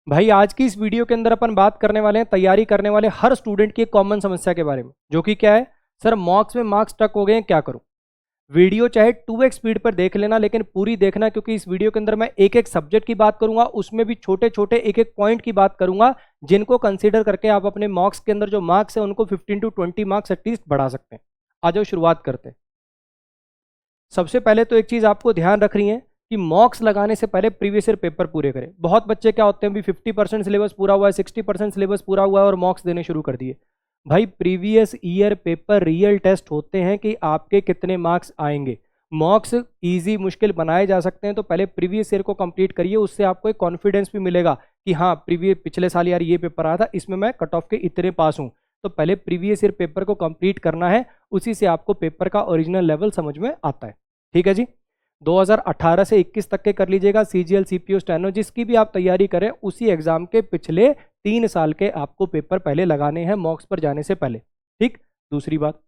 भाई आज की इस वीडियो के अंदर अपन बात करने वाले हैं तैयारी करने वाले हर स्टूडेंट की एक कॉमन समस्या के बारे में, जो कि क्या है सर, मॉक्स में मार्क्स स्टक हो गए हैं, क्या करूं। वीडियो चाहे 2x स्पीड पर देख लेना, लेकिन पूरी देखना, क्योंकि इस वीडियो के अंदर मैं एक एक सब्जेक्ट की बात करूंगा, उसमें भी छोटे छोटे एक एक पॉइंट की बात करूंगा, जिनको कंसीडर करके आप अपने मॉक्स के अंदर जो मार्क्स है उनको 15 to 20 मार्क्स एटलीस्ट बढ़ा सकते हैं। आ जाओ शुरुआत करते हैं। सबसे पहले तो एक चीज आपको ध्यान रखनी है कि मॉक्स लगाने से पहले प्रीवियस ईयर पेपर पूरे करें। बहुत बच्चे क्या होते हैं, भी 50% सिलेबस पूरा हुआ है, 60% सिलेबस पूरा हुआ है और मॉक्स देने शुरू कर दिए। भाई previous year paper real test होते हैं कि आपके कितने मार्क्स आएंगे। मॉक्स इजी मुश्किल बनाए जा सकते हैं, तो पहले प्रीवियस ईयर को कंप्लीट करिए, उससे आपको एक कॉन्फिडेंस भी मिलेगा कि हाँ प्रीवियस पिछले साल यार ये पेपर आया था, इसमें मैं कट ऑफ के इतने पास हूँ। तो पहले प्रीवियस ईयर पेपर को कंप्लीट करना है, उसी से आपको पेपर का ओरिजिनल लेवल समझ में आता है। ठीक है जी। 2018 से 21 तक के कर लीजिएगा, सीजीएल सीपीओ स्टेनो जिसकी भी आप तैयारी करें, उसी एग्जाम के पिछले 3 साल के आपको पेपर पहले लगाने हैं मॉक्स पर जाने से पहले। ठीक। दूसरी बात,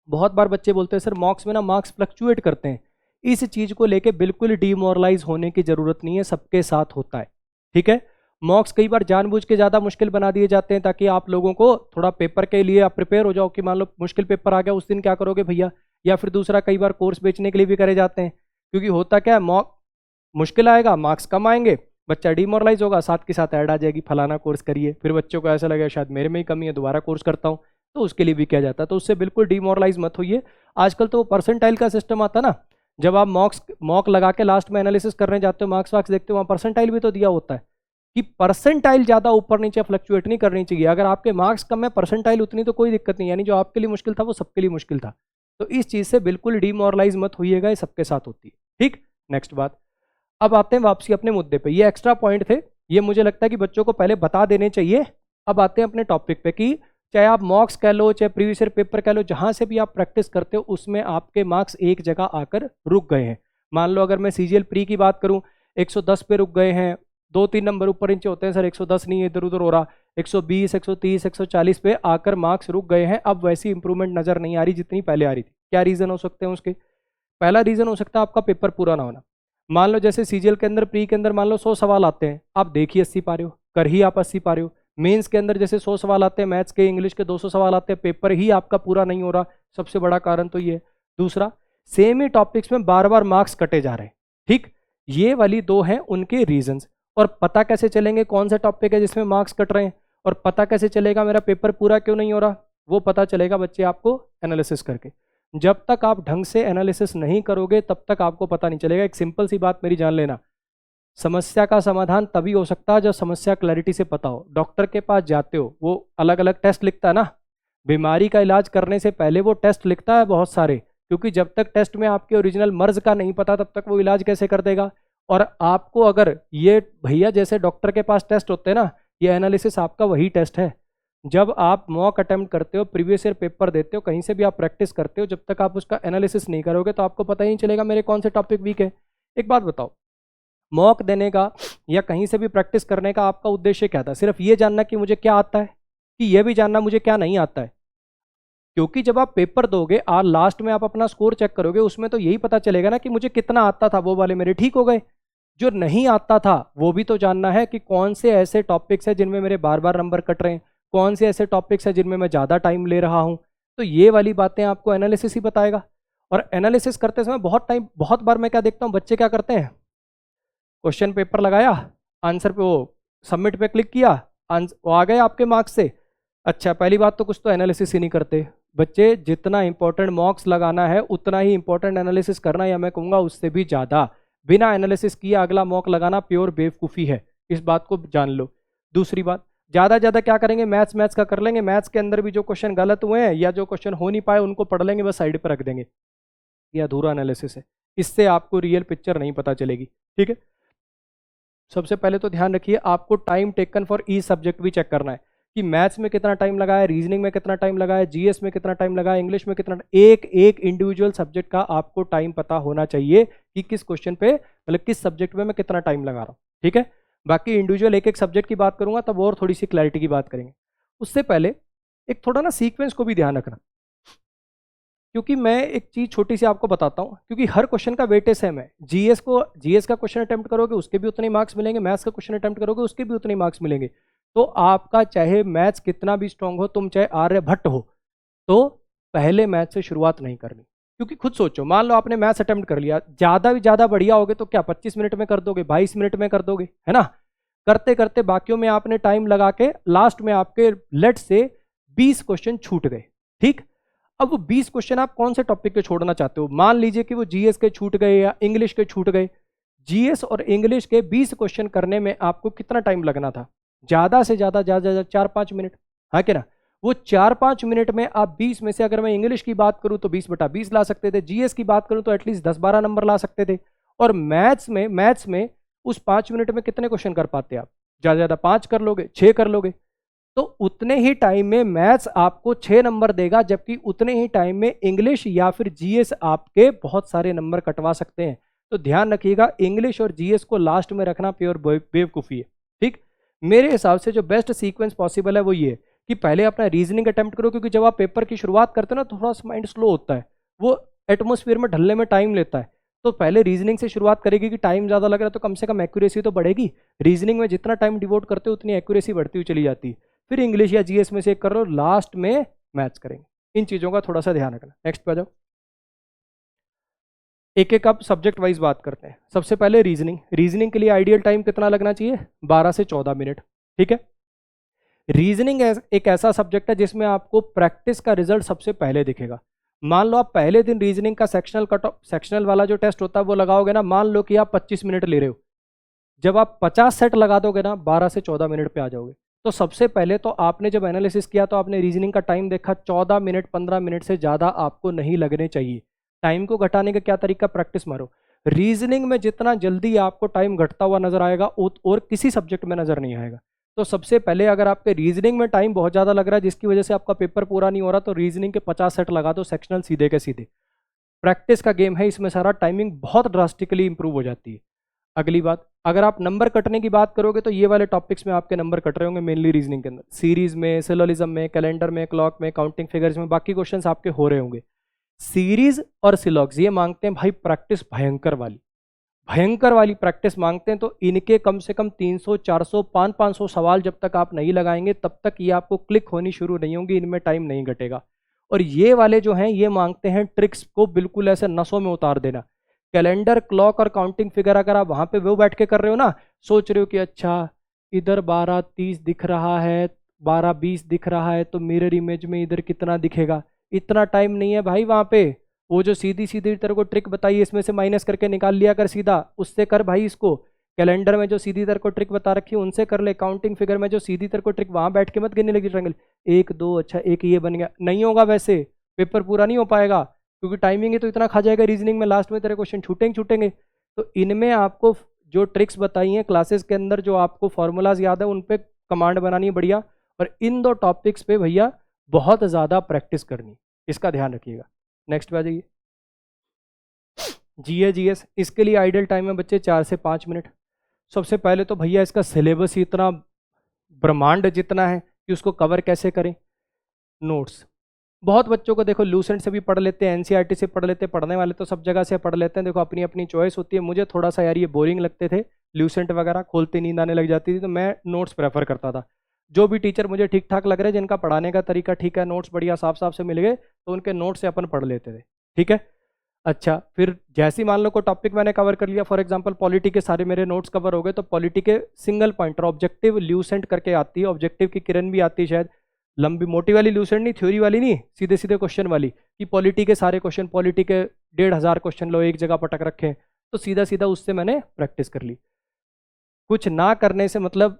बहुत बार बच्चे बोलते हैं सर मॉक्स में ना मार्क्स फ्लक्चुएट करते हैं। इस चीज को लेके बिल्कुल डीमोरलाइज होने की जरूरत नहीं है, सबके साथ होता है। ठीक है। मॉक्स कई बार जानबूझ के ज्यादा मुश्किल बना दिए जाते हैं ताकि आप लोगों को थोड़ा पेपर के लिए आप प्रिपेयर हो जाओ कि मान लो मुश्किल पेपर आ गया, उस दिन क्या करोगे भैया। या फिर दूसरा, कई बार कोर्स बेचने के लिए भी करे जाते हैं, क्योंकि होता क्या है, मॉक मुश्किल आएगा, मार्क्स कम आएंगे, बच्चा डिमोरलाइज होगा, साथ के साथ ऐड आ जाएगी फलाना कोर्स करिए, फिर बच्चों को ऐसा लगेगा शायद मेरे में ही कमी है, दोबारा कोर्स करता हूँ, तो उसके लिए भी किया जाता है। तो उससे बिल्कुल डिमोरलाइज मत होइए। आजकल तो परसेंटाइल का सिस्टम आता ना, जब आप मॉक लगा के लास्ट में एनालिसिस करने जाते हो, मार्क्स वार्क्स देखते हो, वहाँ परसेंटाइल भी तो दिया होता है कि परसेंटाइल ज्यादा ऊपर नीचे फ्लक्चुएट नहीं करनी चाहिए। अगर आपके मार्क्स कम है, परसेंटाइल उतनी, तो कोई दिक्कत नहीं, यानी जो आपके लिए मुश्किल था वो सबके लिए मुश्किल था। तो इस चीज से बिल्कुल डिमोरलाइज मत होइएगा, ये सबके साथ होती है। ठीक। नेक्स्ट बात, अब आते हैं वापसी अपने मुद्दे पे। ये एक्स्ट्रा पॉइंट थे, ये मुझे लगता है कि बच्चों को पहले बता देने चाहिए। अब आते हैं अपने टॉपिक पे कि चाहे आप मॉक्स कह लो, चाहे प्रीवियस ईयर पेपर कह लो, जहां से भी आप प्रैक्टिस करते हो उसमें आपके मार्क्स एक जगह आकर रुक गए हैं। मान लो अगर मैं सीजीएल प्री की बात करूं, 110 पे रुक गए हैं, 2-3 नंबर ऊपर नीचे होते हैं, सर 110 नहीं है, इधर उधर हो रहा, 120, 130, 140 पे आकर मार्क्स रुक गए हैं। अब वैसी इंप्रूवमेंट नजर नहीं आ रही जितनी पहले आ रही थी। क्या रीजन हो सकते हैं उसके? पहला रीजन हो सकता है आपका पेपर पूरा ना होना। मान लो जैसे सीजीएल के अंदर प्री के अंदर मान लो 100 सवाल आते हैं, आप देख ही 80 पा रहे हो, कर ही आप 80 पा रहे हो। मेंस के अंदर जैसे 100 सवाल आते हैं, मैथ्स के इंग्लिश के 200 सवाल आते हैं, पेपर ही आपका पूरा नहीं हो रहा, सबसे बड़ा कारण तो ये है। दूसरा, सेम ही टॉपिक्स में बार बार मार्क्स कटे जा रहे हैं। ठीक। ये वाली दो हैं उनके रीजंस। और पता कैसे चलेंगे कौन सा टॉपिक है जिसमें मार्क्स कट रहे हैं, और पता कैसे चलेगा मेरा पेपर पूरा क्यों नहीं हो रहा, वो पता चलेगा बच्चे आपको एनालिसिस करके। जब तक आप ढंग से एनालिसिस नहीं करोगे तब तक आपको पता नहीं चलेगा। एक सिंपल सी बात मेरी जान लेना, समस्या का समाधान तभी हो सकता है जब समस्या क्लैरिटी से पता हो। डॉक्टर के पास जाते हो, वो अलग अलग टेस्ट लिखता है ना, बीमारी का इलाज करने से पहले वो टेस्ट लिखता है बहुत सारे, क्योंकि जब तक टेस्ट में आपके ओरिजिनल मर्ज का नहीं पता तब तक वो इलाज कैसे कर देगा। और आपको अगर ये भैया जैसे डॉक्टर के पास टेस्ट होते हैं ना, ये एनालिसिस आपका वही टेस्ट है। जब आप मॉक अटेम्प्ट करते हो, प्रीवियस ईयर पेपर देते हो, कहीं से भी आप प्रैक्टिस करते हो, जब तक आप उसका एनालिसिस नहीं करोगे तो आपको पता ही नहीं चलेगा मेरे कौन से टॉपिक वीक है। एक बात बताओ, मॉक देने का या कहीं से भी प्रैक्टिस करने का आपका उद्देश्य क्या था? सिर्फ ये जानना कि मुझे क्या आता है, कि यह भी जानना मुझे क्या नहीं आता है? क्योंकि जब आप पेपर दोगे और लास्ट में आप अपना स्कोर चेक करोगे, उसमें तो यही पता चलेगा ना कि मुझे कितना आता था, वो वाले मेरे ठीक हो गए, जो नहीं आता था वो भी तो जानना है कि कौन से ऐसे टॉपिक्स है जिनमें मेरे बार बार नंबर कट रहे हैं, कौन से ऐसे टॉपिक्स है जिनमें मैं ज़्यादा टाइम ले रहा हूं। तो ये वाली बातें आपको एनालिसिस ही बताएगा। और एनालिसिस करते समय बहुत बार मैं क्या देखता हूँ, बच्चे क्या करते हैं, क्वेश्चन पेपर लगाया, आंसर पे वो सबमिट पे क्लिक किया, वो आ गए आपके मार्क्स से। अच्छा, पहली बात तो कुछ तो एनालिसिस ही नहीं करते बच्चे। जितना इंपॉर्टेंट मॉक्स लगाना है उतना ही इंपॉर्टेंट एनालिसिस करना, या मैं कहूँगा उससे भी ज़्यादा। बिना एनालिसिस किए अगला मॉक लगाना प्योर बेवकूफ़ी है, इस बात को जान लो। दूसरी बात, ज़्यादा क्या करेंगे, मैथ्स का कर लेंगे, मैथ्स के अंदर भी जो क्वेश्चन गलत हुए हैं या जो क्वेश्चन हो नहीं पाए उनको पढ़ लेंगे, बस साइड पर रख देंगे। ये अधूरा एनालिसिस है, इससे आपको रियल पिक्चर नहीं पता चलेगी। ठीक है। सबसे पहले तो ध्यान रखिए, आपको time taken for E subject भी चेक करना है कि मैथ्स में कितना टाइम लगा है, रीजनिंग में कितना टाइम लगा है, जीएस में कितना टाइम लगा है, इंग्लिश में कितना। एक एक इंडिविजुअल सब्जेक्ट का आपको टाइम पता होना चाहिए कि किस क्वेश्चन पे, मतलब किस सब्जेक्ट में मैं कितना टाइम लगा रहा हूँ। ठीक है। बाकी इंडिविजुअल एक एक सब्जेक्ट की बात करूंगा तब और थोड़ी सी क्लैरिटी की बात करेंगे। उससे पहले एक थोड़ा ना सीक्वेंस को भी ध्यान रखना। क्योंकि मैं एक चीज़ छोटी सी आपको बताता हूँ, क्योंकि हर क्वेश्चन का वेटेज सेम है। जीएस का क्वेश्चन अटेम्प्ट करोगे उसके भी उतने मार्क्स मिलेंगे, मैथ्स का क्वेश्चन अटेम्प्ट करोगे उसके भी उतने मार्क्स मिलेंगे। तो आपका चाहे मैथ्स कितना भी स्ट्रांग हो, तुम चाहे आर्यभट्ट हो, तो पहले मैथ्स से शुरुआत नहीं करनी। क्योंकि खुद सोचो, मान लो आपने मैथ्स अटेम्प्ट कर लिया, ज़्यादा भी ज़्यादा बढ़िया होगे तो क्या 25 मिनट में कर दोगे, 22 मिनट में कर दोगे, है ना। करते करते बाकियों में आपने टाइम लगा के लास्ट में आपके लेट से 20 क्वेश्चन छूट गए, ठीक। अब वो 20 क्वेश्चन आप कौन से टॉपिक के छोड़ना चाहते हो? मान लीजिए कि वो जीएस के छूट गए या इंग्लिश के छूट गए। जीएस और इंग्लिश के 20 क्वेश्चन करने में आपको कितना टाइम लगना था? ज़्यादा से ज़्यादा 4-5 मिनट, हाँ कि ना। वो 4-5 मिनट में आप 20 में से, अगर मैं इंग्लिश की बात करूं तो 20/20 ला सकते थे, जीएस की बात करूं तो एटलीस्ट 10-12 नंबर ला सकते थे। और मैथ्स में उस 5 मिनट में कितने क्वेश्चन कर पाते आप? ज़्यादा ज़्यादा 5 कर लोगे, 6 कर लोगे। तो उतने ही टाइम में मैथ्स आपको 6 नंबर देगा, जबकि उतने ही टाइम में इंग्लिश या फिर जीएस आपके बहुत सारे नंबर कटवा सकते हैं। तो ध्यान रखिएगा, इंग्लिश और जीएस को लास्ट में रखना प्योर बेवकूफ़ी है, ठीक। मेरे हिसाब से जो बेस्ट सीक्वेंस पॉसिबल है वो ये कि पहले अपना रीजनिंग अटेम्प्ट करो, क्योंकि जब आप पेपर की शुरुआत करते हो ना, थोड़ा सा माइंड स्लो होता है, वो एटमोसफियर में ढलने में टाइम लेता है। तो पहले रीजनिंग से शुरुआत करेगी कि टाइम ज़्यादा लग रहा है तो कम से कम एक्यूरेसी तो बढ़ेगी। रीजनिंग में जितना टाइम डिवोट करते हो उतनी एक्यूरेसी बढ़ती हुई चली जाती है। फिर इंग्लिश या जीएस में से एक कर लो, लास्ट में मैथ्स करेंगे। इन चीज़ों का थोड़ा सा ध्यान रखना। नेक्स्ट पे आ जाओ, एक एक आप सब्जेक्ट वाइज बात करते हैं। सबसे पहले रीजनिंग के लिए आइडियल टाइम कितना लगना चाहिए? 12 से 14 मिनट, ठीक है। रीजनिंग एक ऐसा सब्जेक्ट है जिसमें आपको प्रैक्टिस का रिजल्ट सबसे पहले दिखेगा। मान लो आप पहले दिन रीजनिंग का सेक्शनल वाला जो टेस्ट होता है वो लगाओगे ना, मान लो कि आप 25 मिनट ले रहे हो, जब आप 50 सेट लगा दोगे ना, 12 से 14 मिनट पे आ जाओगे। तो सबसे पहले तो आपने जब एनालिसिस किया तो आपने रीजनिंग का टाइम देखा, 14 मिनट 15 मिनट से ज़्यादा आपको नहीं लगने चाहिए। टाइम को घटाने का क्या तरीका? प्रैक्टिस मारो। रीजनिंग में जितना जल्दी आपको टाइम घटता हुआ नजर आएगा और किसी सब्जेक्ट में नजर नहीं आएगा। तो सबसे पहले अगर आपके रीजनिंग में टाइम बहुत ज़्यादा लग रहा है जिसकी वजह से आपका पेपर पूरा नहीं हो रहा, तो रीजनिंग के 50 सेट लगा दो, सेक्शनल सीधे के सीधे। प्रैक्टिस का गेम है इसमें सारा, टाइमिंग बहुत ड्रास्टिकली इंप्रूव हो जाती है। अगली बात, अगर आप नंबर कटने की बात करोगे तो ये वाले टॉपिक्स में आपके नंबर कट रहे होंगे मेनली रीजनिंग के अंदर। सीरीज में, सिलोलिज्म में, कैलेंडर में, क्लॉक में, काउंटिंग फिगर्स में, बाकी क्वेश्चंस आपके हो रहे होंगे। सीरीज और सिलॉग्स ये मांगते हैं भाई प्रैक्टिस भयंकर वाली प्रैक्टिस मांगते हैं। तो इनके कम से कम 300, 400, 500 सवाल जब तक आप नहीं लगाएंगे तब तक ये आपको क्लिक होनी शुरू नहीं होंगी, इनमें टाइम नहीं घटेगा। और ये वाले जो हैं ये मांगते हैं ट्रिक्स को बिल्कुल ऐसे नसों में उतार देना। कैलेंडर, क्लॉक और काउंटिंग फिगर अगर आप वहां पे वो बैठ के कर रहे हो ना, सोच रहे हो कि अच्छा इधर 12:30 दिख रहा है, 12:20 दिख रहा है, तो मिरर इमेज में इधर कितना दिखेगा, इतना टाइम नहीं है भाई वहां पे। वो जो सीधी सीधी तेरे को ट्रिक बताई, इसमें से माइनस करके निकाल लिया कर सीधा, उससे कर भाई इसको। कैलेंडर में जो सीधी तेरे को ट्रिक बता रखी है उनसे कर ले। काउंटिंग फिगर में जो सीधी तेरे को ट्रिक, वहां बैठ के मत गिनने लगी ट्रायंगल 1 2, अच्छा एक ये बन गया, नहीं होगा, वैसे पेपर पूरा नहीं हो पाएगा, क्योंकि टाइमिंग ही तो इतना खा जाएगा रीजनिंग में, लास्ट में तेरे क्वेश्चन छूटेंगे। तो इनमें आपको जो ट्रिक्स बताई हैं क्लासेस के अंदर, जो आपको फॉर्मूलाज याद है, उन पे कमांड बनानी है बढ़िया। और इन 2 टॉपिक्स पे भैया बहुत ज़्यादा प्रैक्टिस करनी, इसका ध्यान रखिएगा। नेक्स्ट पे आ जाइए, जीएस। इसके लिए आइडियल टाइम है बच्चे 4 से 5 मिनट। सबसे पहले तो भैया इसका सिलेबस ही इतना ब्रह्मांड जितना है कि उसको कवर कैसे करें। नोट्स बहुत बच्चों को देखो लूसेंट से भी पढ़ लेते हैं, एनसीईआरटी से पढ़ लेते हैं, पढ़ने वाले तो सब जगह से पढ़ लेते हैं, देखो अपनी अपनी चॉइस होती है। मुझे थोड़ा सा यार ये बोरिंग लगते थे, लूसेंट वगैरह खोलते नींद आने लग जाती थी, तो मैं नोट्स प्रेफर करता था। जो भी टीचर मुझे ठीक ठाक लग रहे हैं, जिनका पढ़ाने का तरीका ठीक है, नोट्स बढ़िया साफ साफ से मिल गए, तो उनके नोट्स से अपन पढ़ लेते थे, ठीक है। अच्छा, फिर जैसे ही मान लो कोई टॉपिक मैंने कवर कर लिया, फॉर एग्जांपल पॉलिटी के सारे मेरे नोट्स कवर हो गए, तो पॉलिटी के सिंगल पॉइंटर ऑब्जेक्टिव ल्यूसेंट करके आती है, ऑब्जेक्टिव की किरण भी आती है शायद, लंबी मोटी वाली ल्यूसेंट नहीं, थ्योरी वाली नहीं, सीधे सीधे क्वेश्चन वाली, कि पॉलिटी के सारे क्वेश्चन, पॉलिटी के 1500 क्वेश्चन लो एक जगह पटक रखे, तो सीधा सीधा उससे मैंने प्रैक्टिस कर ली। कुछ ना करने से मतलब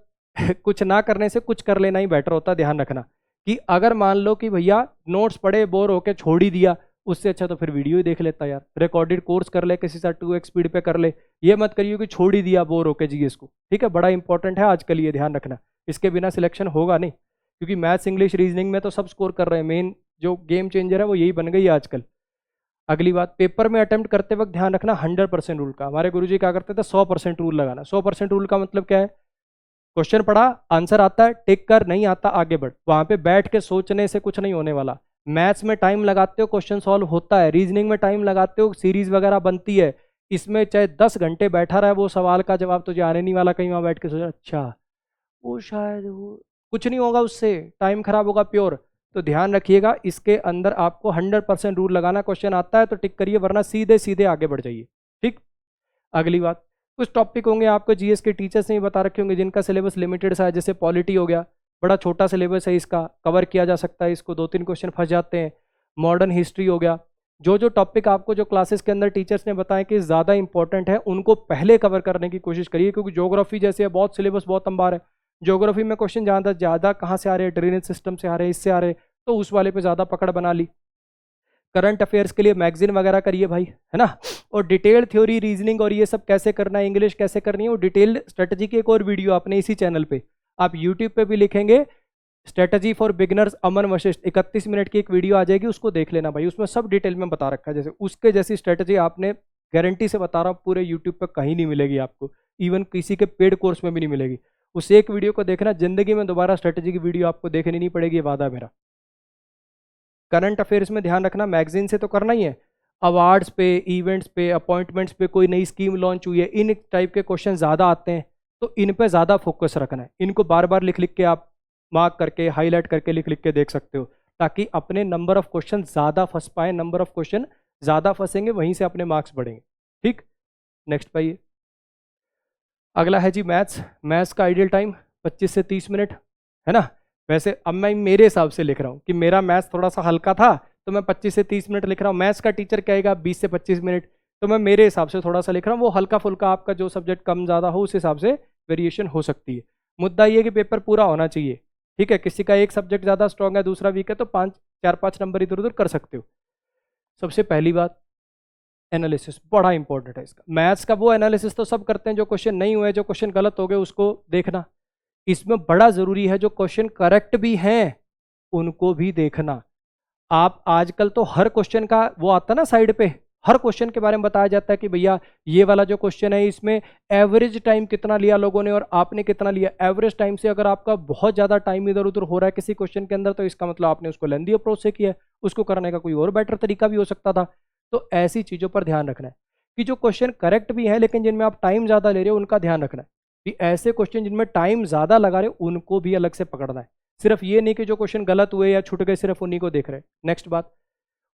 कुछ ना करने से कुछ कर लेना ही बेटर होता है। ध्यान रखना कि अगर मान लो कि भैया नोट्स पढ़े बोर होके छोड़ ही दिया, उससे अच्छा तो फिर वीडियो ही देख लेता यार, रिकॉर्डेड कोर्स कर ले, किसी साथ 2x स्पीड पे कर ले। ये मत करिए कि छोड़ ही दिया बोर होके जीएस को, ठीक है, बड़ा इंपॉर्टेंट है आजकल, ये ध्यान रखना, इसके बिना सिलेक्शन होगा नहीं, क्योंकि मैथ्स, इंग्लिश, रीजनिंग में तो सब स्कोर कर रहे हैं, मेन जो गेम चेंजर है वो यही बन गई है आजकल। अगली बात, पेपर में अटेम्प्ट करते वक्त ध्यान रखना 100% रूल का। हमारे गुरुजी क्या करते थे, 100% रूल लगाना। 100% रूल का मतलब क्या है, क्वेश्चन पढ़ा, आंसर आता है टिक कर, नहीं आता आगे बढ़, वहां पे बैठ के सोचने से कुछ नहीं होने वाला। मैथ्स में टाइम लगाते हो क्वेश्चन सॉल्व होता है, रीजनिंग में टाइम लगाते हो सीरीज वगैरह बनती है, इसमें चाहे 10 घंटे बैठा रहे वो सवाल का जवाब तुझे आने नहीं वाला, कहीं वहां बैठ के सोचा अच्छा वो शायद वो, कुछ नहीं होगा उससे, टाइम खराब होगा प्योर। तो ध्यान रखिएगा इसके अंदर आपको 100% रूल लगाना, क्वेश्चन आता है तो टिक करिए वरना सीधे सीधे आगे बढ़ जाइए। ठीक, अगली बात, कुछ टॉपिक होंगे आपको जीएस के टीचर्स ने बता रखे होंगे जिनका सिलेबस लिमिटेड सा है, जैसे पॉलिटी हो गया, बड़ा छोटा सिलेबस है, इसका कवर किया जा सकता है, इसको 2-3 क्वेश्चन फंस जाते हैं। मॉडर्न हिस्ट्री हो गया, जो जो टॉपिक आपको जो क्लासेस के अंदर टीचर्स ने बताया कि ज़्यादा इंपॉर्टेंट है उनको पहले कवर करने की कोशिश करिए, क्योंकि ज्योग्राफी जैसे है बहुत सिलेबस बहुत अंबार है, ज्योग्राफी में क्वेश्चन ज़्यादा ज़्यादा कहाँ से आ रहे हैं, ड्रेनेज सिस्टम से आ रहे हैं, इससे आ रहे हैं, तो उस वाले पे ज़्यादा पकड़ बना ली। करंट अफेयर्स के लिए मैगजीन वगैरह करिए भाई, है ना। और डिटेल थ्योरी रीजनिंग और ये सब कैसे करना है, इंग्लिश कैसे करनी है, वो डिटेल स्ट्रेटजी की एक और वीडियो आपने इसी चैनल पे, आप यूट्यूब पे भी लिखेंगे strategy for beginners Aman Vashishtha, 31 minute की एक वीडियो आ जाएगी, उसको देख लेना भाई, उसमें सब डिटेल में बता रखा है, जैसे उसके जैसी स्ट्रेटजी आपने गारंटी से बता रहा हूँ पूरे यूट्यूब पर कहीं नहीं मिलेगी आपको, इवन किसी के पेड कोर्स में भी नहीं मिलेगी। उस एक वीडियो को देखना, जिंदगी में दोबारा स्ट्रेटजी की वीडियो आपको देखनी नहीं पड़ेगी, ये वादा मेरा। करंट अफेयर्स में ध्यान रखना, मैगजीन से तो करना ही है, अवार्ड्स पे, इवेंट्स पे, अपॉइंटमेंट्स पे, कोई नई स्कीम लॉन्च हुई है, इन टाइप के क्वेश्चन ज़्यादा आते हैं, तो इन पे ज़्यादा फोकस रखना है, इनको बार बार लिख लिख के आप मार्क करके हाईलाइट करके लिख लिख के देख सकते हो, ताकि अपने नंबर ऑफ क्वेश्चन ज़्यादा फंस पाए, नंबर ऑफ क्वेश्चन ज़्यादा फंसेंगे वहीं से अपने मार्क्स बढ़ेंगे। ठीक, नेक्स्ट पाइए, अगला है जी मैथ्स। मैथ्स का आइडियल टाइम 25 से 30 मिनट, है ना। वैसे अब मैं मेरे हिसाब से लिख रहा हूँ कि मेरा मैथ्स थोड़ा सा हल्का था तो मैं 25 से 30 मिनट लिख रहा हूँ, मैथ्स का टीचर कहेगा 20 से 25 मिनट, तो मैं मेरे हिसाब से थोड़ा सा लिख रहा हूँ, वो हल्का फुल्का आपका जो सब्जेक्ट कम ज़्यादा हो उस हिसाब से वेरिएशन हो सकती है। मुद्दा ये कि पेपर पूरा होना चाहिए, ठीक है, किसी का एक सब्जेक्ट ज़्यादा स्ट्रॉन्ग है दूसरा वीक है तो 4-5 नंबर इधर उधर कर सकते हो। सबसे पहली बात, एनालिसिस बड़ा इंपॉर्टेंट है इसका। मैथ्स का वो एनालिसिस तो सब करते हैं, जो क्वेश्चन नहीं हुए, जो क्वेश्चन गलत हो गए उसको देखना, इसमें बड़ा जरूरी है जो क्वेश्चन करेक्ट भी हैं उनको भी देखना। आप आजकल तो हर क्वेश्चन का वो आता ना साइड पे, हर क्वेश्चन के बारे में बताया जाता है कि भैया ये वाला जो क्वेश्चन है इसमें एवरेज टाइम कितना लिया लोगों ने और आपने कितना लिया। एवरेज टाइम से अगर आपका बहुत ज़्यादा टाइम इधर उधर हो रहा है किसी क्वेश्चन के अंदर, तो इसका मतलब आपने उसको लेंदी अप्रोच से किया है, उसको करने का कोई और बेटर तरीका भी हो सकता था। तो ऐसी चीज़ों पर ध्यान रखना है कि जो क्वेश्चन करेक्ट भी है लेकिन जिनमें आप टाइम ज़्यादा ले रहे हो उनका ध्यान रखना है कि ऐसे क्वेश्चन जिनमें टाइम ज़्यादा लगा रहे हो उनको भी अलग से पकड़ना है। सिर्फ ये नहीं कि जो क्वेश्चन गलत हुए या छूट गए सिर्फ उन्हीं को देख रहे हैं। नेक्स्ट बात,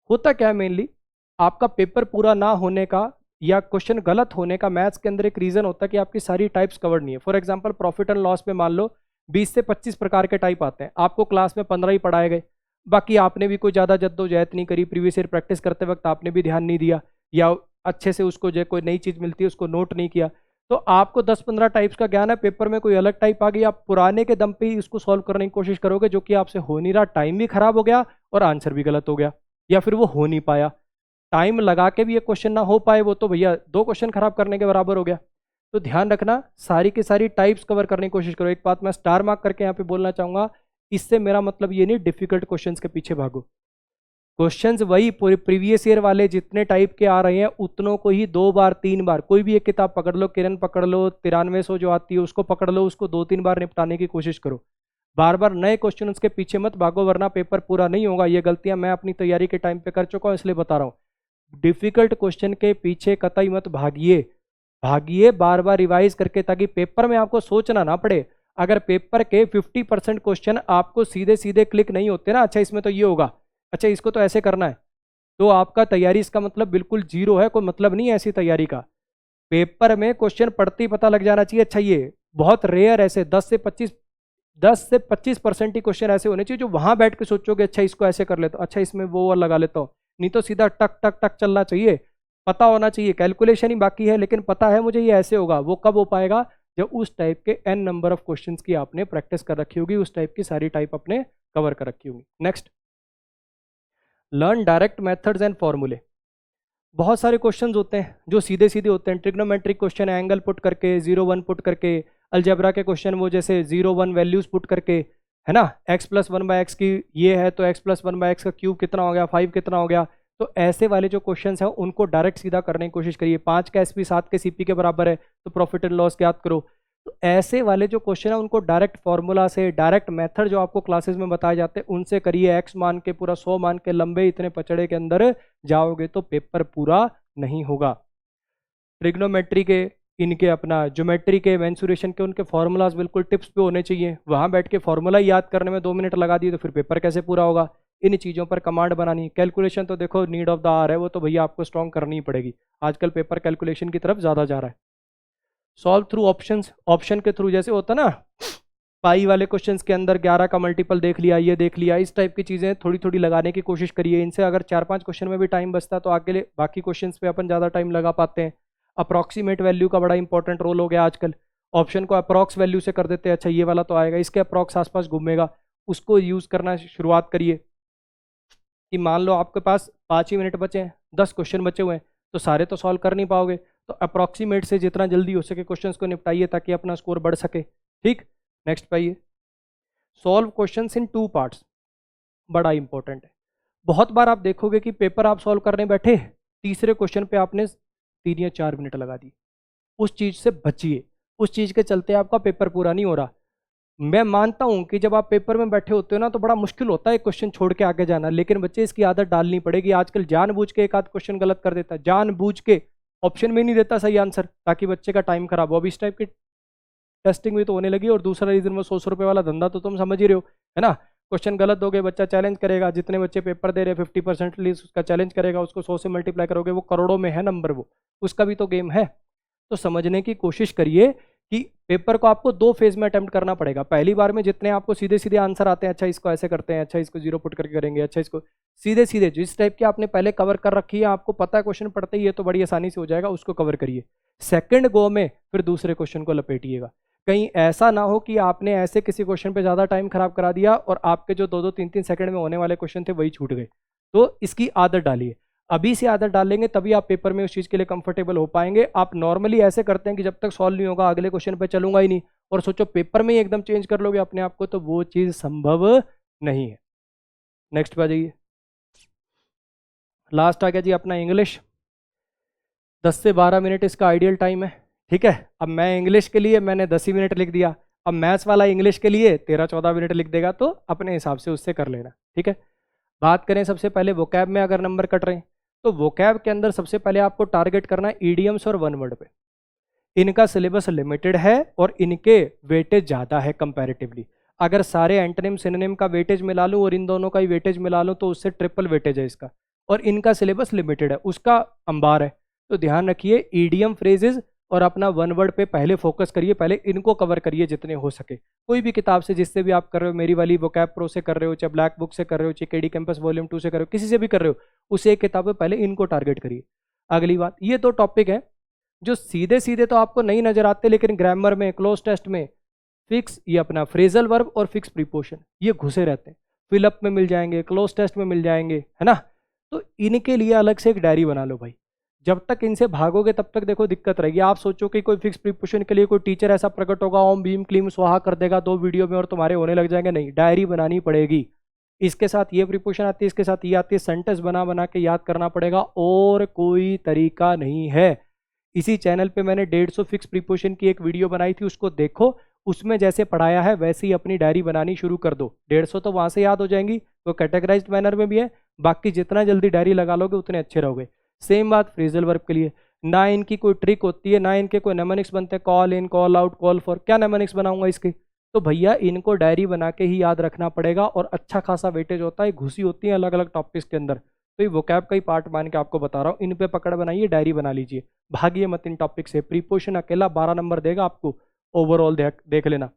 होता क्या है मेनली आपका पेपर पूरा ना होने का या क्वेश्चन गलत होने का मैथ्स के अंदर एक रीज़न होता है कि आपकी सारी टाइप्स कवर्ड नहीं है। For example profit and loss पे मान लो 20 से 25 प्रकार के टाइप आते हैं, आपको क्लास में 15 ही पढ़ाए गए, बाकी आपने भी कोई ज़्यादा जद्दोजहद नहीं करी, प्रीवियस ईयर प्रैक्टिस करते वक्त आपने भी ध्यान नहीं दिया या अच्छे से उसको जो कोई नई चीज़ मिलती है उसको नोट नहीं किया, तो आपको 10-15 टाइप्स का ज्ञान है, पेपर में कोई अलग टाइप आ गई, आप पुराने के दम पे ही उसको सॉल्व करने की कोशिश करोगे जो कि आपसे हो नहीं रहा, टाइम भी खराब हो गया और आंसर भी गलत हो गया या फिर वो हो नहीं पाया। टाइम लगा के भी ये क्वेश्चन ना हो पाए वो तो भैया 2 क्वेश्चन खराब करने के बराबर हो गया। तो ध्यान रखना सारी की सारी टाइप्स कवर करने की कोशिश करो। एक बात मैं स्टार मार्क करके यहाँ पे बोलना चाहूँगा, इससे मेरा मतलब ये नहीं डिफिकल्ट क्वेश्चंस के पीछे भागो, क्वेश्चंस वही प्रीवियस ईयर वाले जितने टाइप के आ रहे हैं उतनों को ही 2 बार 3 बार, कोई भी एक किताब पकड़ लो, किरण पकड़ लो, 9300 जो आती है उसको पकड़ लो, उसको 2-3 बार निपटाने की कोशिश करो, बार बार नए क्वेश्चन उसके पीछे मत भागो वरना पेपर पूरा नहीं होगा। ये गलतियां मैं अपनी तैयारी के टाइम पे कर चुका हूँ इसलिए बता रहा हूँ। डिफिकल्ट क्वेश्चन के पीछे कतई मत भागिए, भागिए बार बार रिवाइज करके ताकि पेपर में आपको सोचना ना पड़े। अगर पेपर के 50% क्वेश्चन आपको सीधे सीधे क्लिक नहीं होते ना, अच्छा इसमें तो ये होगा, अच्छा इसको तो ऐसे करना है, तो आपका तैयारी इसका मतलब बिल्कुल जीरो है, कोई मतलब नहीं है ऐसी तैयारी का। पेपर में क्वेश्चन पढ़ते ही पता लग जाना चाहिए, अच्छा ये बहुत रेयर ऐसे 10 से 25% ही क्वेश्चन ऐसे होने चाहिए जो वहां बैठ के सोचोगे अच्छा इसको ऐसे कर लेता हूँ, अच्छा इसमें वो और लगा लेता हूँ, नहीं तो सीधा टक टक टक चलना चाहिए। पता होना चाहिए, कैलकुलेशन ही बाकी है लेकिन पता है मुझे ये ऐसे होगा। वो कब हो पाएगा? जब उस टाइप के n नंबर ऑफ क्वेश्चंस की आपने प्रैक्टिस कर रखी होगी, उस टाइप की सारी टाइप अपने कवर कर रखी होगी। Next, learn direct methods and फॉर्मूले। बहुत सारे क्वेश्चंस होते हैं जो सीधे सीधे होते हैं, ट्रिग्नोमेट्रिक क्वेश्चन है, एंगल पुट करके, 0-1 पुट करके, अलजेब्रा के क्वेश्चन वो जैसे 0-1 वैल्यूज पुट करके, है ना, x+1/x की ये है तो x+1/x का क्यूब कितना हो गया, 5 कितना हो गया। तो ऐसे वाले जो क्वेश्चंस हैं उनको डायरेक्ट सीधा करने की कोशिश करिए। 5 का SP 7 के CP के बराबर है तो प्रॉफिट एंड लॉस ज्ञात करो। तो ऐसे वाले जो क्वेश्चन है उनको डायरेक्ट फॉर्मूला से, डायरेक्ट मेथड जो आपको क्लासेस में बताए जाते हैं उनसे करिए। एक्स मान के पूरा 100 मान के लंबे इतने पचड़े के अंदर जाओगे तो पेपर पूरा नहीं होगा। ट्रिग्नोमेट्री के, इनके अपना ज्योमेट्री के, मेंसुरेशन के, उनके फॉर्मूलाज बिल्कुल टिप्स पे होने चाहिए। वहां बैठ के फॉर्मूला याद करने में 2 मिनट लगा दिए तो फिर पेपर कैसे पूरा होगा। इन चीज़ों पर कमांड बनानी। कैलकुलेशन तो देखो नीड ऑफ द आवर है, वो तो भैया आपको स्ट्रॉन्ग करनी ही पड़ेगी। आजकल पेपर कैलकुलेशन की तरफ ज़्यादा जा रहा है। सॉल्व थ्रू ऑप्शंस, ऑप्शन के थ्रू जैसे होता ना पाई वाले क्वेश्चंस के अंदर 11 का मल्टीपल देख लिया, ये देख लिया, इस टाइप की चीज़ें थोड़ी थोड़ी लगाने की कोशिश करिए। इनसे अगर 4-5 क्वेश्चन में भी टाइम बचता है तो आगे बाकी क्वेश्चंस पे अपन ज़्यादा टाइम लगा पाते हैं। अप्रॉक्सीमेट वैल्यू का बड़ा इंपॉर्टेंट रोल हो गया आजकल। ऑप्शन को अप्रॉक्स वैल्यू से कर देते हैं, अच्छा ये वाला तो आएगा, इसके अप्रॉक्स आसपास घूमेगा, उसको यूज़ करना शुरुआत करिए। कि मान लो आपके पास 5 ही मिनट बचे हैं, 10 क्वेश्चन बचे हुए हैं, तो सारे तो सॉल्व कर नहीं पाओगे, तो अप्रॉक्सीमेट से जितना जल्दी हो सके क्वेश्चंस को निपटाइए ताकि अपना स्कोर बढ़ सके। ठीक, नेक्स्ट पाइए। सॉल्व क्वेश्चंस इन 2 पार्ट्स, बड़ा इंपॉर्टेंट है। बहुत बार आप देखोगे कि पेपर आप सॉल्व करने बैठे, तीसरे क्वेश्चन पे आपने 3 या 4 मिनट लगा दी। उस चीज़ से बचिए, उस चीज़ के चलते आपका पेपर पूरा नहीं हो रहा। मैं मानता हूं कि जब आप पेपर में बैठे होते हो ना तो बड़ा मुश्किल होता है एक क्वेश्चन छोड़ के आगे जाना, लेकिन बच्चे इसकी आदत डालनी पड़ेगी। आजकल जानबूझ के एक आध क्वेश्चन गलत कर देता है, जानबूझ के ऑप्शन में नहीं देता सही आंसर ताकि बच्चे का टाइम खराब हो। अब इस टाइप की टेस्टिंग भी तो होने लगी। और दूसरा रीजन वो 100 रुपये वाला धंधा तो तुम समझ ही रहे हो, है ना। क्वेश्चन गलत दोगे, बच्चा चैलेंज करेगा। जितने बच्चे पेपर दे रहे हैं 50% लीस्ट उसका चैलेंज करेगा, उसको 100 से मल्टीप्लाई करोगे, वो करोड़ों में है नंबर, वो उसका भी तो गेम है। तो समझने की कोशिश करिए कि पेपर को आपको 2 फेज में अटेम्प्ट करना पड़ेगा। पहली बार में जितने आपको सीधे सीधे आंसर आते हैं, अच्छा इसको ऐसे करते हैं, अच्छा इसको 0 पुट करके करेंगे, अच्छा इसको सीधे सीधे जिस टाइप के आपने पहले कवर कर रखी है, आपको पता है क्वेश्चन पढ़ते ही है तो बड़ी आसानी से हो जाएगा, उसको कवर करिए। सेकंड गो में फिर दूसरे क्वेश्चन को लपेटिएगा। कहीं ऐसा ना हो कि आपने ऐसे किसी क्वेश्चन पे ज़्यादा टाइम खराब करा दिया और आपके जो 2-2, 3-3 सेकंड में होने वाले क्वेश्चन थे वही छूट गए। तो इसकी आदत डालिए, अभी से आदत डालेंगे तभी आप पेपर में उस चीज़ के लिए कंफर्टेबल हो पाएंगे। आप नॉर्मली ऐसे करते हैं कि जब तक सॉल्व नहीं होगा अगले क्वेश्चन पे चलूंगा ही नहीं, और सोचो पेपर में ही एकदम चेंज कर लोगे अपने आप को, तो वो चीज़ संभव नहीं है। नेक्स्ट पे आ जाइए। लास्ट आ गया जी अपना इंग्लिश। 10 से 12 मिनट इसका आइडियल टाइम है, ठीक है। अब मैं इंग्लिश के लिए मैंने 10 ही मिनट लिख दिया, अब मैथ्स वाला इंग्लिश के लिए 13-14 मिनट लिख देगा, तो अपने हिसाब से उससे कर लेना, ठीक है। बात करें सबसे पहले वोकैब में, अगर नंबर कट रहे हैं तो वोकैब के अंदर सबसे पहले आपको टारगेट करना है ईडियम्स और वन वर्ड पे। इनका सिलेबस लिमिटेड है और इनके वेटेज ज़्यादा है कंपैरेटिवली। अगर सारे एंटोनिम सिनोनिम का वेटेज मिला लूँ और इन दोनों का ही वेटेज मिला लूँ तो उससे ट्रिपल वेटेज है इसका, और इनका सिलेबस लिमिटेड है, उसका अंबार है। तो ध्यान रखिए ईडियम फ्रेजेस और अपना वन वर्ड पे पहले फोकस करिए, पहले इनको कवर करिए जितने हो सके। कोई भी किताब से जिससे भी आप कर रहे हो, मेरी वाली वोकैब प्रो से कर रहे हो, चाहे ब्लैक बुक से कर रहे हो, चाहे केडी कैंपस वॉल्यूम 2 से कर रहे हो, किसी से भी कर रहे हो, उसे एक किताब में पहले इनको टारगेट करिए। अगली बात, ये 2 टॉपिक है जो सीधे सीधे तो आपको नहीं नजर आते, लेकिन ग्रामर में, क्लोज टेस्ट में फिक्स ये अपना फ्रेजल वर्ब और फिक्स प्रीपोजिशन ये घुसे रहते हैं। फिलअप में मिल जाएंगे, क्लोज टेस्ट में मिल जाएंगे, है ना। तो इनके लिए अलग से एक डायरी बना लो भाई। जब तक इनसे भागोगे तब तक देखो दिक्कत रहेगी। आप सोचो कि कोई फिक्स प्रीपोजिशन के लिए कोई टीचर ऐसा प्रकट होगा, ओम भीम क्लीम स्वाहा कर देगा 2 वीडियो में और तुम्हारे होने लग जाएंगे, नहीं, डायरी बनानी पड़ेगी। इसके साथ ये प्रीपोजिशन आती है, इसके साथ ये आती है, सेंटेंस बना बना के याद करना पड़ेगा, और कोई तरीका नहीं है। इसी चैनल पे मैंने 150 फिक्स प्रीपोजिशन की एक वीडियो बनाई थी, उसको देखो, उसमें जैसे पढ़ाया है वैसे ही अपनी डायरी बनानी शुरू कर दो। 150 तो वहां से याद हो जाएंगी, वो कैटेगराइज्ड मैनर में भी है, बाकी जितना जल्दी डायरी लगा लोगे उतने अच्छे रहोगे। सेम बात फ्रेजल वर्ब के लिए, ना इनकी कोई ट्रिक होती है, ना इनके कोई नेमोनिक्स बनते हैं, call in, call out, call for, क्या नेमोनिक्स बनाऊंगा इसके। तो भैया इनको डायरी बना के ही याद रखना पड़ेगा, और अच्छा खासा वेटेज होता है, घुसी होती है अलग अलग टॉपिक्स के अंदर। तो ये वोकैब का ही पार्ट मान के आपको बता रहा हूँ, इन पे पकड़ बनाइए, डायरी बना लीजिए, भागिए मत इन टॉपिक से। प्रीपोजिशन अकेला 12 नंबर देगा आपको, ओवरऑल देख लेना।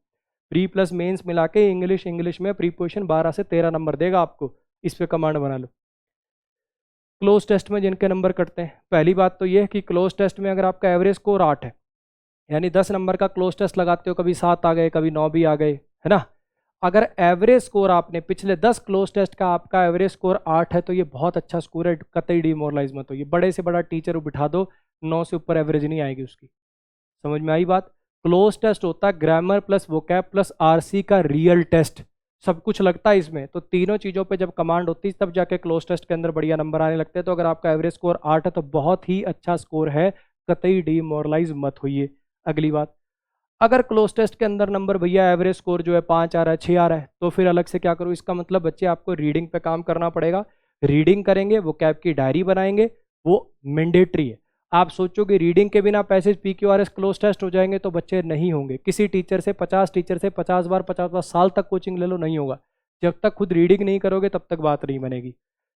प्री प्लस मेंस मिला के इंग्लिश में प्रीपोजिशन 12 से 13 नंबर देगा आपको, इस पे कमांड बना लो। क्लोज टेस्ट में जिनके नंबर कटते हैं, पहली बात तो ये है कि क्लोज टेस्ट में अगर आपका एवरेज स्कोर 8 है, यानी 10 नंबर का क्लोज टेस्ट लगाते हो, कभी 7 आ गए, कभी 9 भी आ गए, है ना। अगर एवरेज स्कोर आपने पिछले 10 क्लोज टेस्ट का आपका एवरेज स्कोर 8 है तो ये बहुत अच्छा स्कोर है, कतई डिमोरलाइज मत हो। ये बड़े से बड़ा टीचर बिठा दो, 9 से ऊपर एवरेज नहीं आएगी उसकी। समझ में आई बात। क्लोज टेस्ट होता है grammar plus vocab plus RC का रियल टेस्ट, सब कुछ लगता है इसमें। तो तीनों चीज़ों पे जब कमांड होती है तब जाके क्लोज टेस्ट के अंदर बढ़िया नंबर आने लगते हैं। तो अगर आपका एवरेज स्कोर 8 है तो बहुत ही अच्छा स्कोर है, कतई डिमोरलाइज मत होइए। अगली बात, अगर क्लोज टेस्ट के अंदर नंबर भैया एवरेज स्कोर जो है 5 आ रहा है, 6 आ रहा है, तो फिर अलग से क्या करूँ? इसका मतलब बच्चे आपको रीडिंग पे काम करना पड़ेगा। रीडिंग करेंगे, वो कैब की डायरी बनाएंगे, वो मैंडेटरी है। आप सोचोगे रीडिंग के बिना पैसेज PQRS क्लोज टेस्ट हो जाएंगे, तो बच्चे नहीं होंगे। किसी टीचर से 50 टीचर से 50 बार 50 साल तक कोचिंग ले लो, नहीं होगा। जब तक खुद रीडिंग नहीं करोगे तब तक बात नहीं बनेगी।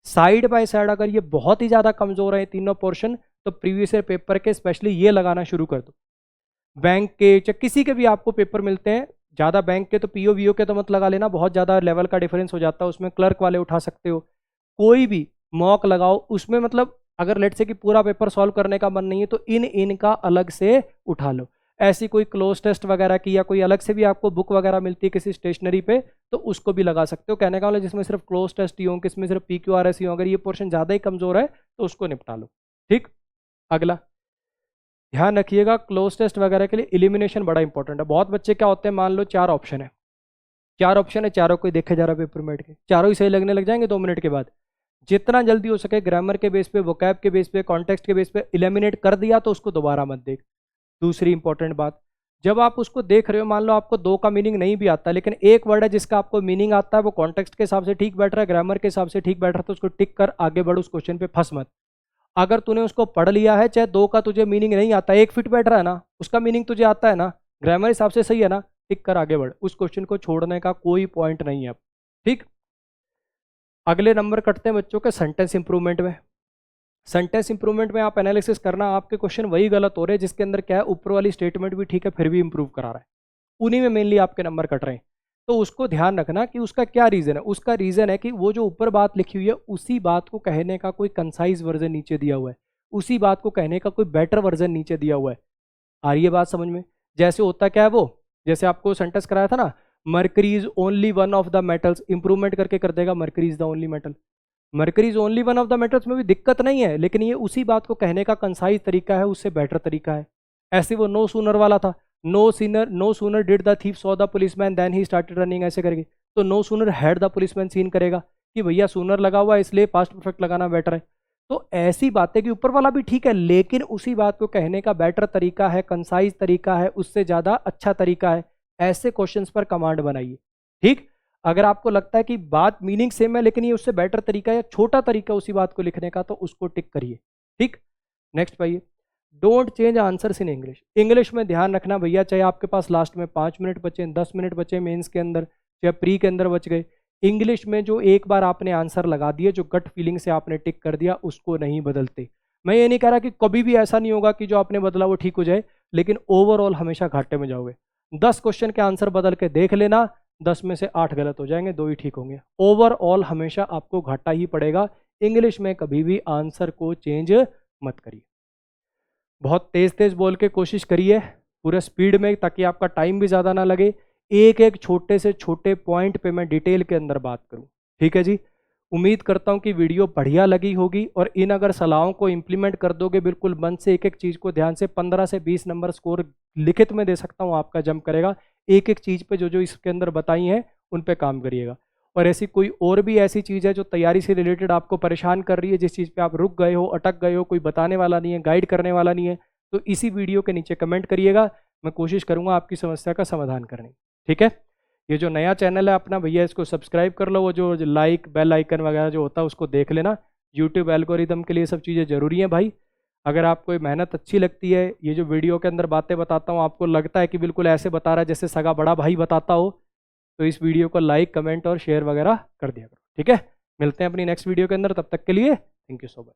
साइड बाय साइड अगर ये बहुत ही ज़्यादा कमज़ोर है तीनों पोर्शन, तो प्रीवियस ईयर पेपर के स्पेशली ये लगाना शुरू कर दो। बैंक के चाहे किसी के भी आपको पेपर मिलते हैं, ज़्यादा बैंक के तो PO VO के तो मत लगा लेना, बहुत ज़्यादा लेवल का डिफरेंस हो जाता है उसमें। क्लर्क वाले उठा सकते हो, कोई भी मॉक लगाओ उसमें। मतलब अगर लेट से कि पूरा पेपर सॉल्व करने का मन नहीं है, तो इनका अलग से उठा लो। ऐसी कोई क्लोज टेस्ट वगैरह की या कोई अलग से भी आपको बुक वगैरह मिलती है किसी स्टेशनरी पे, तो उसको भी लगा सकते हो। कहने का मतलब जिसमें सिर्फ क्लोज टेस्ट ही हो, किसमें सिर्फ PQRS ही हो, अगर ये पोर्शन ज़्यादा ही कमज़ोर है तो उसको निपटा लो। ठीक, अगला ध्यान रखिएगा, क्लोज टेस्ट वगैरह के लिए एलिमिनेशन बड़ा इंपॉर्टेंट है। बहुत बच्चे क्या होते हैं, मान लो 4 ऑप्शन है, 4 ऑप्शन है, चारों को देखे जा रहा है पेपर में बैठ के, चारों ही सही लगने लग जाएंगे 2 मिनट के बाद। जितना जल्दी हो सके ग्रामर के बेस पे, वोकैब के बेस पे, कॉन्टेक्स्ट के बेस पे एलिमिनेट कर दिया तो उसको दोबारा मत देख। दूसरी इंपॉर्टेंट बात, जब आप उसको देख रहे हो, मान लो आपको 2 का मीनिंग नहीं भी आता, लेकिन एक वर्ड है जिसका आपको मीनिंग आता है, वो कॉन्टेक्स्ट के हिसाब से ठीक बैठ रहा है, ग्रामर के हिसाब से ठीक बैठ रहा है, तो उसको टिक कर आगे बढ़, उस क्वेश्चन पे फंस मत। अगर तूने उसको पढ़ लिया है, चाहे 2 का तुझे मीनिंग नहीं आता, 1 फिट बैठ रहा है ना, उसका मीनिंग तुझे आता है ना, ग्रामर हिसाब से सही है ना, टिक कर आगे बढ़, उस क्वेश्चन को छोड़ने का कोई पॉइंट नहीं है अब। ठीक, अगले नंबर कटते हैं बच्चों के सेंटेंस इंप्रूवमेंट में। सेंटेंस इंप्रूवमेंट में आप एनालिसिस करना, आपके क्वेश्चन वही गलत हो रहे हैं जिसके अंदर क्या है, ऊपर वाली स्टेटमेंट भी ठीक है फिर भी इंप्रूव करा रहा है, उन्हीं में मेनली आपके नंबर कट रहे हैं। तो उसको ध्यान रखना कि उसका क्या रीज़न है। उसका रीज़न है कि वो जो ऊपर बात लिखी हुई है उसी बात को कहने का कोई कंसाइज वर्जन नीचे दिया हुआ है, उसी बात को कहने का कोई बेटर वर्जन नीचे दिया हुआ है। आ रही है बात समझ में? जैसे होता क्या है वो, जैसे आपको सेंटेंस कराया था ना, mercury is only one of the metals, improvement करके कर देगा mercury is the only metal. Mercury is only one of the metals में भी दिक्कत नहीं है, लेकिन ये उसी बात को कहने का कंसाइज तरीका है, उससे बेटर तरीका है। ऐसे वो नो सूनर वाला था, no sooner did the thief saw the policeman then he started running, ऐसे करके। तो no sooner had the policeman seen करेगा कि भैया सूनर लगा हुआ है इसलिए पास्ट परफेक्ट लगाना बेटर है। तो ऐसी बातें कि ऊपर वाला भी ठीक है, लेकिन उसी बात को कहने का बेटर तरीका है, कंसाइज तरीका है, उससे ज़्यादा अच्छा तरीका है। ऐसे क्वेश्चंस पर कमांड बनाइए। ठीक, अगर आपको लगता है कि बात मीनिंग सेम है लेकिन ये उससे बेटर तरीका या छोटा तरीका उसी बात को लिखने का, तो उसको टिक करिए। ठीक, नेक्स्ट पाइए, don't change answers in English. English में ध्यान रखना भैया, चाहे आपके पास लास्ट में 5 मिनट बचे, 10 मिनट बचे मेंस के अंदर, चाहे प्री के अंदर बच गए, इंग्लिश में जो एक बार आपने आंसर लगा दिए, जो गट फीलिंग से आपने टिक कर दिया, उसको नहीं बदलते। मैं ये नहीं कह रहा कि कभी भी ऐसा नहीं होगा कि जो आपने बदला वो ठीक हो जाए, लेकिन ओवरऑल हमेशा घाटे में जाओगे। 10 क्वेश्चन के आंसर बदल के देख लेना, 10 में से 8 गलत हो जाएंगे, 2 ही ठीक होंगे। ओवरऑल हमेशा आपको घाटा ही पड़ेगा। इंग्लिश में कभी भी आंसर को चेंज मत करिए। बहुत तेज तेज बोल के कोशिश करिए पूरे स्पीड में, ताकि आपका टाइम भी ज़्यादा ना लगे। एक एक छोटे से छोटे पॉइंट पे मैं डिटेल के अंदर बात करूं। ठीक है जी, उम्मीद करता हूं कि वीडियो बढ़िया लगी होगी, और इन अगर सलाहों को इंप्लीमेंट कर दोगे बिल्कुल मन से, एक एक चीज़ को ध्यान से, 15 से 20 नंबर स्कोर लिखित में दे सकता हूं आपका जंप करेगा। एक एक चीज़ पे जो जो इसके अंदर बताई हैं उन पे काम करिएगा। और ऐसी कोई और भी ऐसी चीज़ है जो तैयारी से रिलेटेड आपको परेशान कर रही है, जिस चीज़ पे आप रुक गए हो, अटक गए हो, कोई बताने वाला नहीं है, गाइड करने वाला नहीं है, तो इसी वीडियो के नीचे कमेंट करिएगा। मैं कोशिश करूँगा आपकी समस्या का समाधान करने की। ठीक है, ये जो नया चैनल है अपना भैया, इसको सब्सक्राइब कर लो, वो जो लाइक बेल आइकन वगैरह जो होता है उसको देख लेना। यूट्यूब एल्गोरिदम के लिए सब चीज़ें ज़रूरी हैं भाई। अगर आपको मेहनत अच्छी लगती है, ये जो वीडियो के अंदर बातें बताता हूँ आपको लगता है कि बिल्कुल ऐसे बता रहा है जैसे सगा बड़ा भाई बताता हो, तो इस वीडियो को लाइक कमेंट और शेयर वगैरह कर दिया करो। ठीक है, मिलते हैं अपनी नेक्स्ट वीडियो के अंदर, तब तक के लिए थैंक यू सो मच।